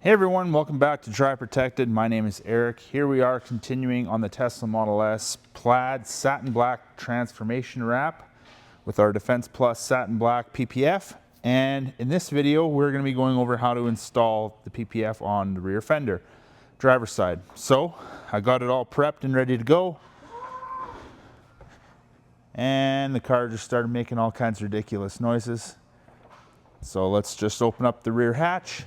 Hey everyone, welcome back to Dry Protected. My name is Eric. Here we are continuing on the Tesla Model S Plaid Satin Black transformation wrap with our Defense Satin Black PPF. And in this video, we're going to be going over how to install the PPF on the rear fender, driver's side. So I got it all prepped and ready to go. And the car just started making all kinds of ridiculous noises. So let's just open up the rear hatch.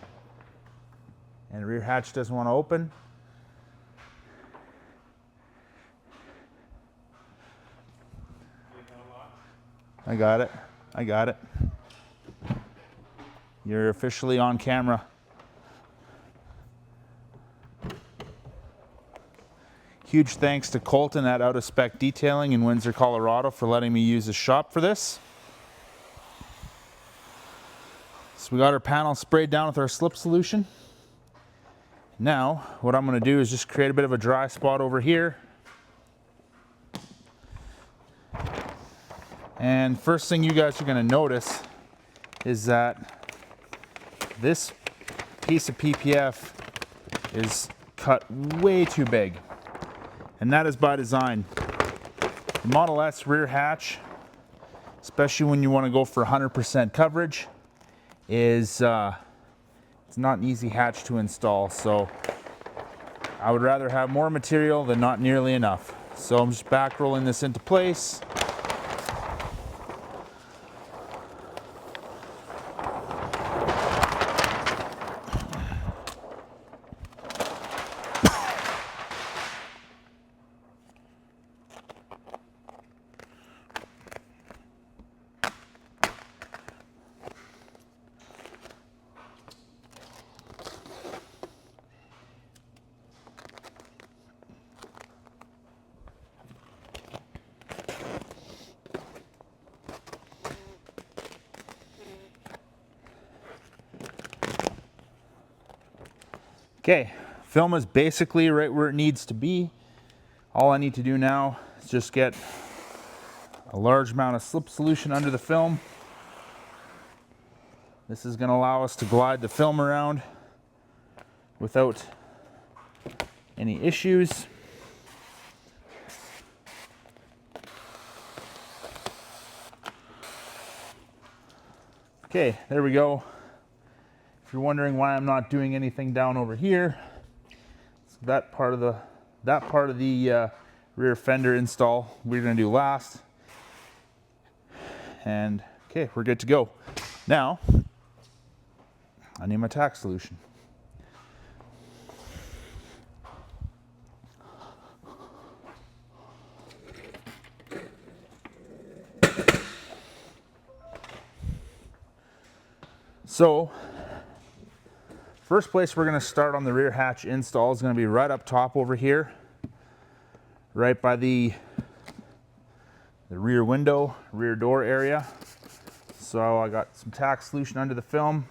And the rear hatch doesn't want to open. I got it. I got it. You're officially on camera. Huge thanks to Colton at Out of Spec Detailing in Windsor, Colorado for letting me use his shop for this. So we got our panel sprayed down with our slip solution. Now, what I'm going to do is just create a bit of a dry spot over here. And first thing you guys are going to notice is that this piece of PPF is cut way too big. And that is by design. The Model S rear hatch, especially when you want to go for 100% coverage, is it's not an easy hatch to install, so I would rather have more material than not nearly enough. So I'm just back rolling this into place. Okay, film is basically right where it needs to be. All I need to do now is just get a large amount of slip solution under the film. This is going to allow us to glide the film around without any issues. Okay, there we go. If you're wondering why I'm not doing anything down over here, so that part of the rear fender install we're going to do last. And okay, we're good to go. Now I need my tack solution. So first place we're going to start on the rear hatch install is going to be right up top over here, right by the rear window, rear door area. So I got some tack solution under the film.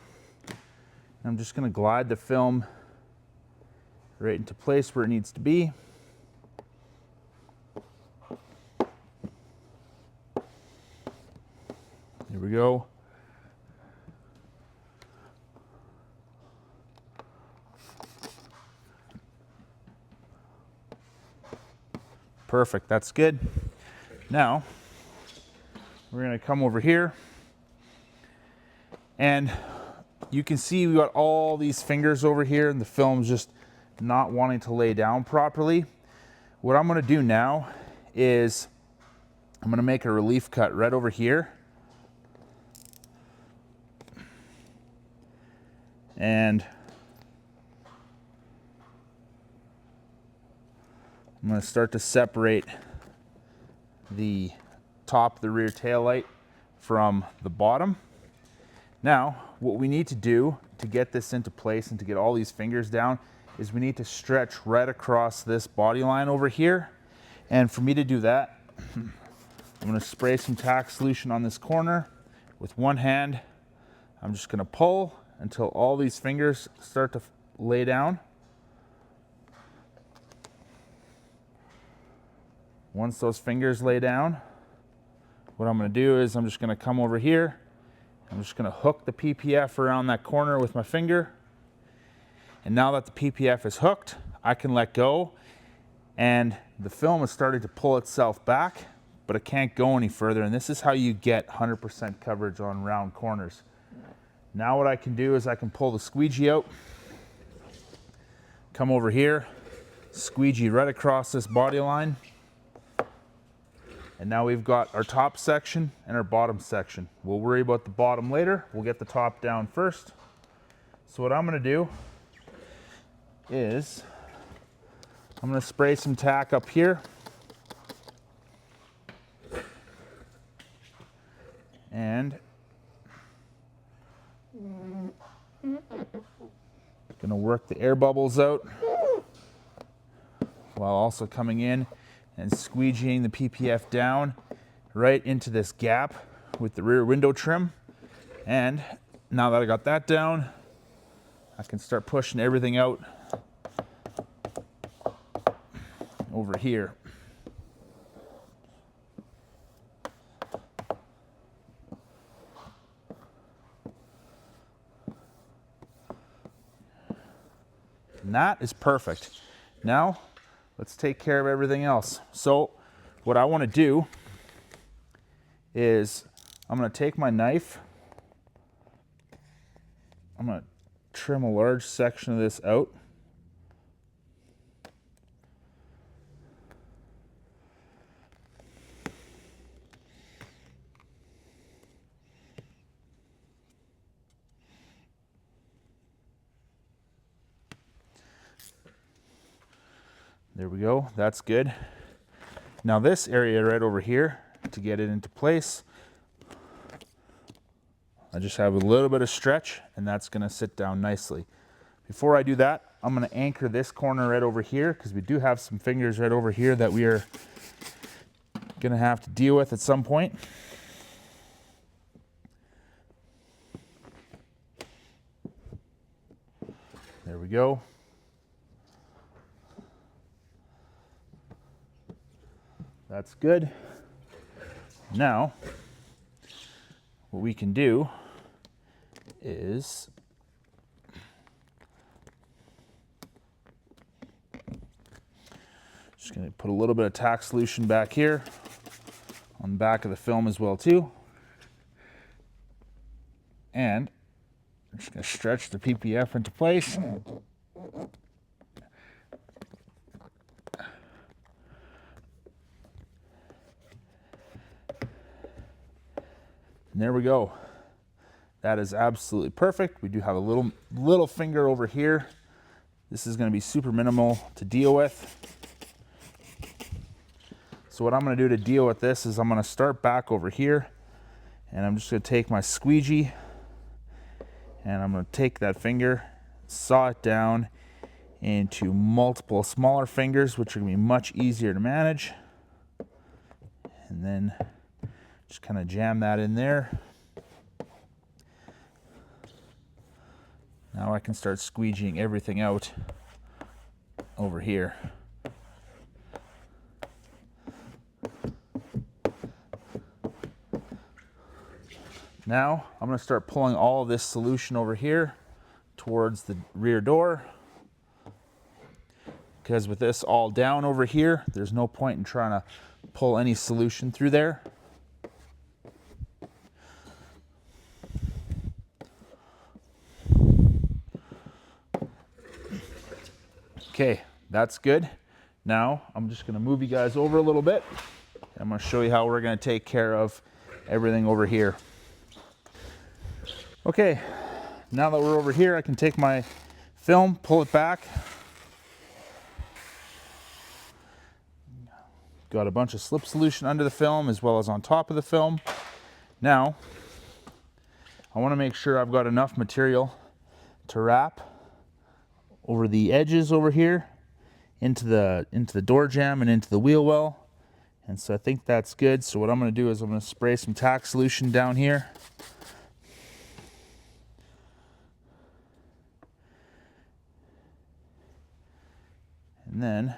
I'm just going to glide the film right into place where it needs to be. There we go. Perfect, that's good. Now, we're gonna come over here, and you can see we got all these fingers over here, and the film's just not wanting to lay down properly. What I'm gonna do now is I'm gonna make a relief cut right over here. And I'm going to start to separate the top of the rear tail light from the bottom. Now, what we need to do to get this into place and to get all these fingers down is we need to stretch right across this body line over here. And for me to do that, I'm going to spray some tack solution on this corner. With one hand, I'm just going to pull until all these fingers start to lay down. Once those fingers lay down, what I'm going to do is I'm just going to come over here. I'm just going to hook the PPF around that corner with my finger. And now that the PPF is hooked, I can let go, and the film is starting to pull itself back, but it can't go any further. And this is how you get 100% coverage on round corners. Now what I can do is I can pull the squeegee out, come over here, squeegee right across this body line. And now we've got our top section and our bottom section. We'll worry about the bottom later. We'll get the top down first. So what I'm gonna do is I'm gonna spray some tack up here. And gonna work the air bubbles out while also coming in and squeegeeing the PPF down right into this gap with the rear window trim. And now that I got that down, I can start pushing everything out over here. And that is perfect. Now, let's take care of everything else. So what I want to do is I'm going to take my knife. I'm going to trim a large section of this out. There we go, that's good. Now this area right over here, to get it into place, I just have a little bit of stretch, and that's gonna sit down nicely. Before I do that, I'm gonna anchor this corner right over here, because we do have some fingers right over here that we are gonna have to deal with at some point. There we go. That's good. Now, what we can do is just going to put a little bit of tack solution back here on the back of the film as well too. And I'm just going to stretch the PPF into place. And there we go. That is absolutely perfect. We do have a little finger over here. This is going to be super minimal to deal with. So what I'm going to do to deal with this is I'm going to start back over here, and I'm just going to take my squeegee, and I'm going to take that finger, saw it down into multiple smaller fingers, which are going to be much easier to manage. And then just kind of jam that in there. Now I can start squeegeeing everything out over here. Now I'm going to start pulling all of this solution over here towards the rear door, because with this all down over here, there's no point in trying to pull any solution through there. Okay, that's good. Now I'm just going to move you guys over a little bit. I'm going to show you how we're going to take care of everything over here. Okay, now that we're over here, I can take my film, pull it back. Got a bunch of slip solution under the film as well as on top of the film. Now, I want to make sure I've got enough material to wrap over the edges over here into the door jamb and into the wheel well. And so I think that's good. So what I'm going to do is I'm going to spray some tack solution down here. And then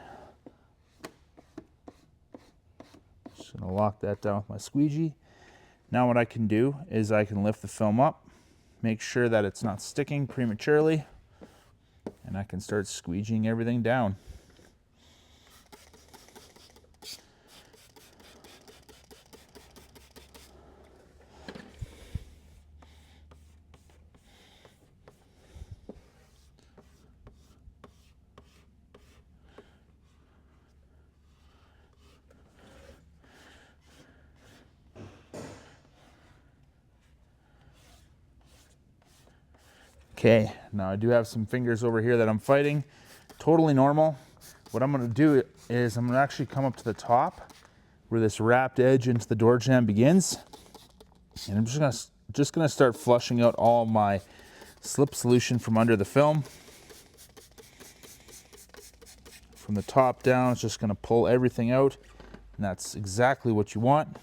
just going to lock that down with my squeegee. Now what I can do is I can lift the film up, make sure that it's not sticking prematurely. and I can start squeegeeing everything down. Okay, now I do have some fingers over here that I'm fighting. Totally normal. What I'm gonna do is I'm gonna actually come up to the top where this wrapped edge into the door jamb begins. And I'm just gonna start flushing out all my slip solution from under the film. From the top down, it's just gonna pull everything out. And that's exactly what you want.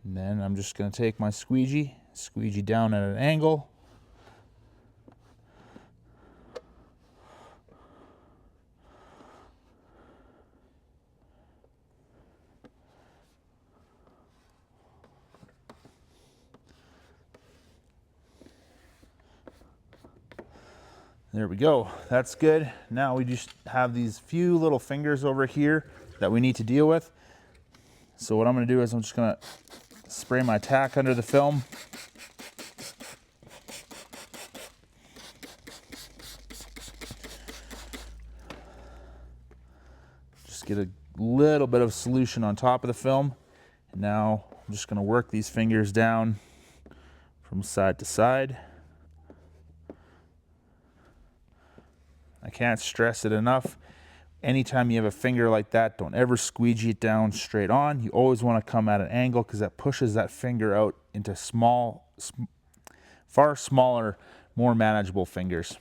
And then I'm just gonna take my squeegee down at an angle. There we go, that's good. Now we just have these few little fingers over here that we need to deal with. So what I'm gonna do is I'm just gonna spray my tack under the film. Just get a little bit of solution on top of the film. And now I'm just gonna work these fingers down from side to side. I can't stress it enough. Anytime you have a finger like that, don't ever squeegee it down straight on. You always want to come at an angle because that pushes that finger out into far smaller, more manageable fingers.